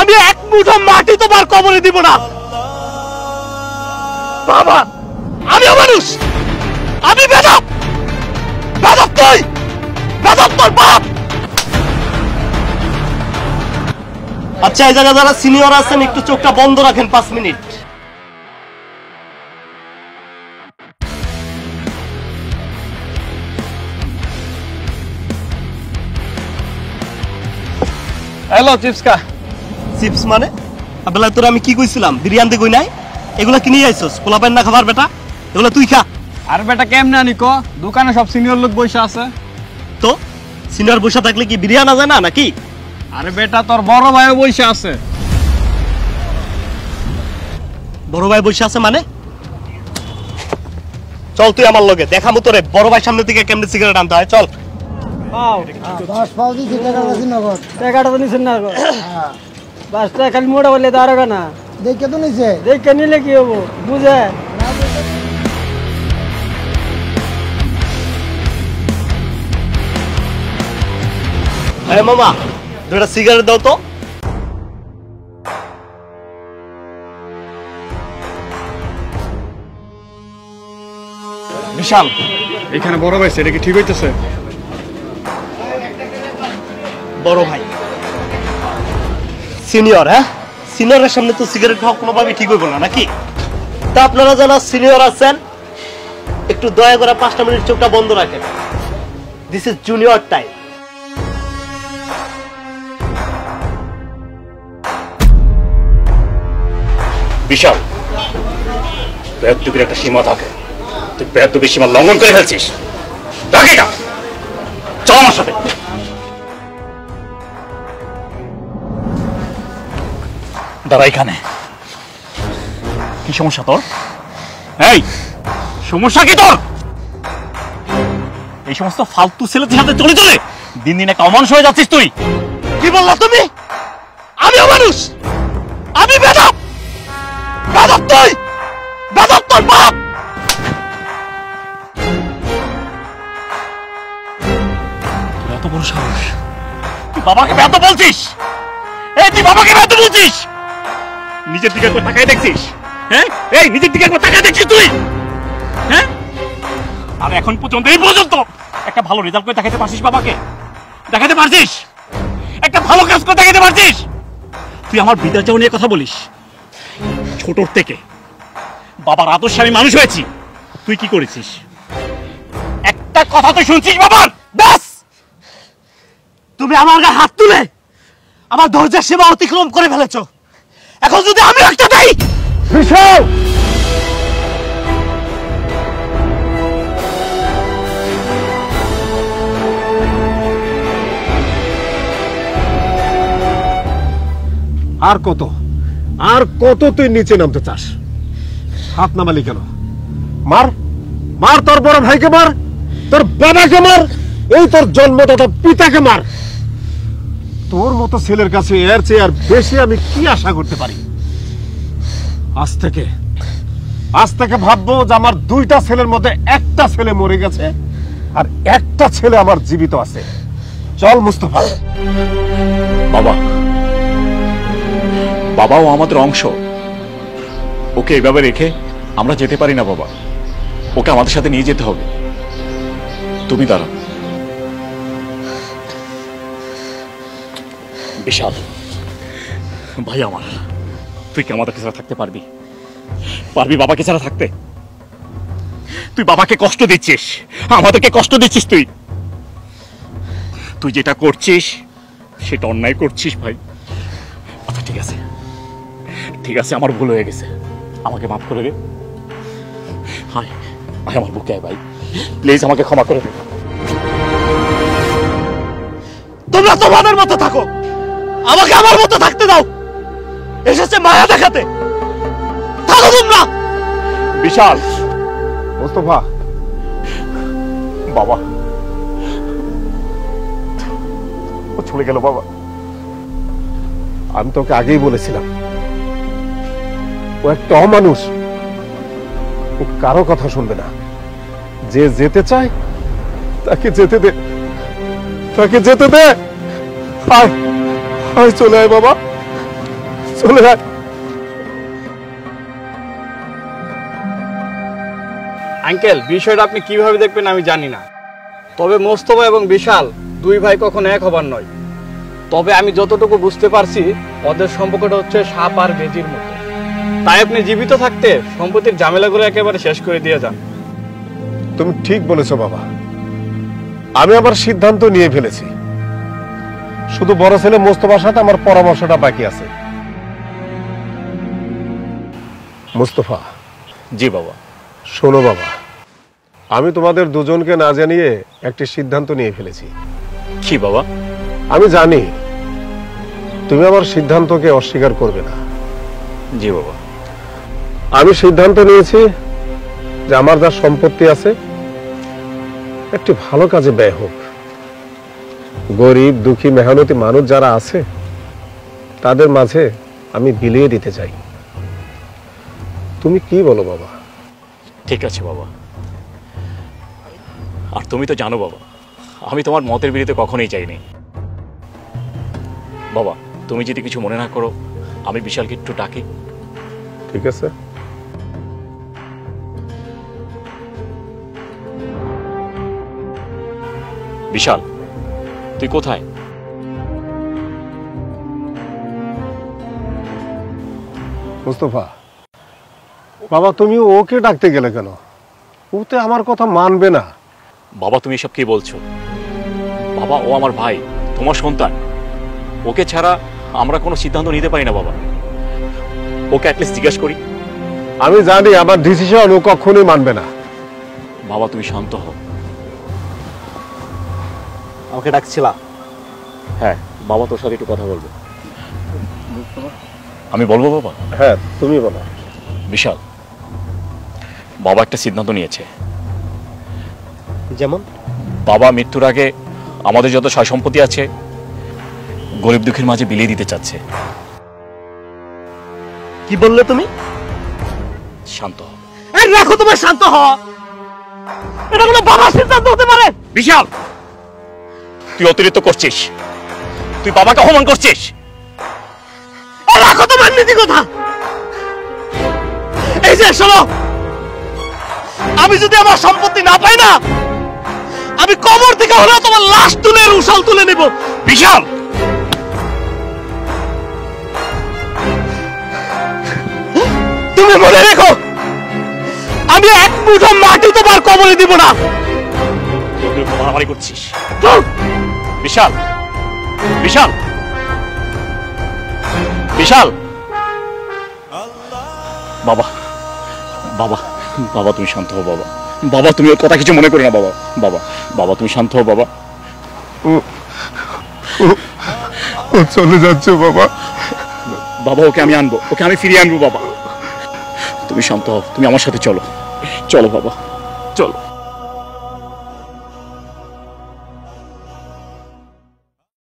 আমি এক মুঠো মাটি তোমার কবরে দিব না। বাবা আমিও মানুষ, আমি বেদব, বেদব তুই, বেদব তোর বাপ। আচ্ছা এই জায়গায় যারা সিনিয়র আছেন একটু চোখটা বন্ধ রাখেন 5 মিনিট। হ্যালো চিপস কা। চিপস মানে আবেলা তোর আমি কি কইছিলাম বিরিয়ানি কই নাই? এগুলা কিনে আইছস পোলাপান না খাবার বেটা, এগুলা তুই খা। আর বেটা কেমনে আনি ক, দোকানে সব সিনিয়র লোক বসে আছে। তো সিনিয়র বসে থাকলে কি বিরিয়ানি যায় না নাকি? আরে বেটা তোর বড় ভাইও বসে আছে। বড় ভাই বসে আছে মানে? চল তুই আমার লগে দেখামু তোরে বড় ভাই সামনে থেকে কেমনে সিগারেট আনতে হয়। চল। পাও 10 পাও দিছি টাকা আছে নগদ। টাকাটা তো নিছেন না গো। হ্যাঁ 10 টাকা খালি মোড়া বলে দাঁড়াগা না। দেখে তো নিছে। দেখে নিলে কি হবো বুঝে? আরে মামা দুটা সিগারেট দাও তো। বিশাল এখানে বড় ভাই সেটা কি ঠিক হইতেছে? বড় ভাই সিনিয়র, হ্যাঁ সিনিয়রের সামনে তো সিগারেট খাওয়া কোনোভাবে ঠিক হইব না নাকি? তা আপনারা যারা সিনিয়র আছেন একটু দয়া করে 5টা মিনিট চোখটা বন্ধ রাখেন। This is junior time. বিশাল বেয়াদবির একটা সীমা থাকে, তুই বেয়াদবির সীমা লঙ্ঘন করে ফেলছিস। ডাকি না, চল আমার সাথে। দাঁড়া এখানে। কি সমস্যা তোর? এই সমস্যা কি তোর? এই সমস্ত ফালতু ছেলেদের সাথে চলে চলে দিন দিন একটা অমানুষ হয়ে যাচ্ছিস তুই। কি বললা তুমি? আমিও মানুষ, আমি বেদব, বেদব তুই, বেদব তোর বাপ। এত বড় সাহস, তুই বাবাকে বেয়াদব বলছিস? এই তুই বাবাকে বেয়াদব বলছিস? নিজের দিকে একবার তাকায় দেখছিস? হ্যাঁ এই নিজের দিকে একবার তাকায় দেখছিস তুই? হ্যাঁ আর এখন পর্যন্ত এই পর্যন্ত একটা ভালো রেজাল্ট করে দেখাতে পারছিস বাবাকে? দেখাতে পারছিস? একটা ভালো কাজ করে দেখাতে পারছিস? তুই আমার বিদ্যা চাও নিয়ে কথা বলিস। ছোটর থেকে বাবার আদর্শে আমি মানুষ হয়েছি, তুই কি করেছিস? একটা কথা তো শুনছিস বাবার? ব্যাস তুমি আমার গায়ে হাত তুলে আমার ধৈর্যের সীমা অতিক্রম করে ফেলেছো। এখন যদি আমি একটা দেই। বিশাল আর কত, আর কত তুই নিচে নামতে চাস? হাত নামালি কেন? মার, মার তোর বড় ভাইকে মার, তোর বাবাকে মার, এই তোর জন্মদাতা পিতাকে মার। তোর মতো ছেলের কাছে এর চেয়ে আর বেশি আমি কি আশা করতে পারি? আজ থেকে ভাববো যে আমার 2টা ছেলের মধ্যে একটা ছেলে মরে গেছে আর একটা ছেলে আমার জীবিত আছে। চল মুস্তফা। বাবা, বাবাও আমাদের অংশ, ওকে এভাবে রেখে আমরা যেতে পারি না বাবা, ওকে আমাদের সাথে নিয়ে যেতে হবে। তুমি দাঁড়াও। বিশাল ভাই আমার, তুই কি আমাদেরকে ছাড়া থাকতে পারবি? পারবি বাবাকে ছাড়া থাকতে? তুই বাবাকে কষ্ট দিচ্ছিস, আমাদেরকে কষ্ট দিচ্ছিস। তুই যেটা করছিস সেটা অন্যায় করছিস ভাই। আচ্ছা ঠিক আছে, ঠিক আছে, আমার ভুল হয়ে গেছে, আমাকে মাফ করে দে। হায় হায় আমার বুকে আয় ভাই, প্লিজ আমাকে ক্ষমা করে দে। তোমরা তোমাদের মতো থাকো, আমাকে আমার মতো থাকতে দাও। এসেছে মায়া দেখাতে, থাকো তোমরা। বিশাল, মুস্তফা, বাবা ও চলে গেল বাবা। আমি তোকে আগেই বলেছিলাম ও একটা অমানুষ, ও কারো কথা শুনবে না। যে যেতে চায় তাকে যেতে দে, তাকে যেতে দে। আয় আয়, চলে আয় বাবা, চলে যায়। আঙ্কেল, বিষয়টা আপনি কিভাবে দেখবেন আমি জানি না, তবে মোস্তফা এবং বিশাল দুই ভাই কখনো এক হবার নয়। তবে আমি যতটুকু বুঝতে পারছি ওদের সম্পর্কটা হচ্ছে সাপ আর বেজির মতো। তাই আপনি জীবিত থাকতে সম্পত্তির ঝামেলাগুলো একেবারে শেষ করে দিয়ে যান। তুমি ঠিক বলেছো বাবা, আমি আমার সিদ্ধান্ত নিয়ে ফেলেছি। শুধু বড় ছেলে মোস্তফার সাথে আমার পরামর্শটা বাকি আছে। মোস্তফা। জি বাবা। শোনো বাবা, আমি তোমাদের দুজনকে না জানিয়ে একটি সিদ্ধান্ত নিয়ে ফেলেছি। কি বাবা? আমি জানি তুমি আমার সিদ্ধান্তকে অস্বীকার করবে না। জি বাবা। আমি সিদ্ধান্ত নিয়েছি যে আমার যা সম্পত্তি আছে একটি ভালো কাজে ব্যয় হোক। গরিব দুঃখী মেহনতি মানুষ যারা আছে তাদের মাঝে আমি বিলিয়ে দিতে চাই। তুমি কি বলো বাবা? ঠিক আছে বাবা। আর তুমি তো জানো বাবা, আমি তোমার মতের বিরুদ্ধে কখনোই যাইনি। বাবা, তুমি যদি কিছু মনে না করো, আমি বিশালকে একটু ডাকি। ঠিক আছে। বিশাল, তুই কোথায়? মুস্তফা, বাবা তুমি ওকে ডাকতে গেলে কেন? ও তো আমার কথা মানবে না। বাবা, তুমি এসব কি বলছো? বাবা, ও আমার ভাই, তোমার সন্তান। ওকে ছাড়া আমরা কোনো সিদ্ধান্ত নিতে পারি না বাবা। ওকে অ্যাটলিস্ট জিজ্ঞেস করি। আমি জানি আমার ডিসিশন ও কখনোই মানবে না। বাবা, তুমি শান্ত হও। আমাকে ডাকছিলা? হ্যাঁ বাবা, তোর সাথে একটু কথা বলবো। আমি বলবো বাবা? হ্যাঁ তুমি বলো। বিশাল, বাবা একটা সিদ্ধান্ত নিয়েছে। যেমন? বাবা মৃত্যুর আগে আমাদের যত সয় সম্পত্তি আছে গরিব দুঃখীর মাঝে বিলিয়ে দিতে চাচ্ছে। কি বললে তুমি? শান্ত হও। রাখো তোমার শান্ত হওয়া। এটা কোনো বাবার সিদ্ধান্ত হতে পারে? বিশাল, তুই অতিরিক্ত করছিস। তুই বাবাকে অপমান করছিস। রাখো তোমার নীতি কথা। এই যে শোনো, আমি যদি আমার সম্পত্তি না পাই না, আমি কবর থেকে হলেও তোমার লাশ তুলে উশাল তুলে নেব। বিশাল, তুমি মনে রেখো, আমি এক মুঠো মাটি তোমার কবরে দিব না। তুই মারামারি করছিস। বিশাল, বিশাল, বিশাল। বাবা, বাবা, বাবা তুমি শান্ত হও বাবা। বাবা, তুমি ওর কথা কিছু মনে করো না বাবা। বাবা, বাবা তুমি শান্ত হও বাবা। ও চলে যাচ্ছে বাবা। বাবা, ওকে আমি আনবো, ওকে আমি ফিরিয়ে আনবো বাবা। তুমি শান্ত হও, তুমি আমার সাথে চলো। চলো বাবা, চলো।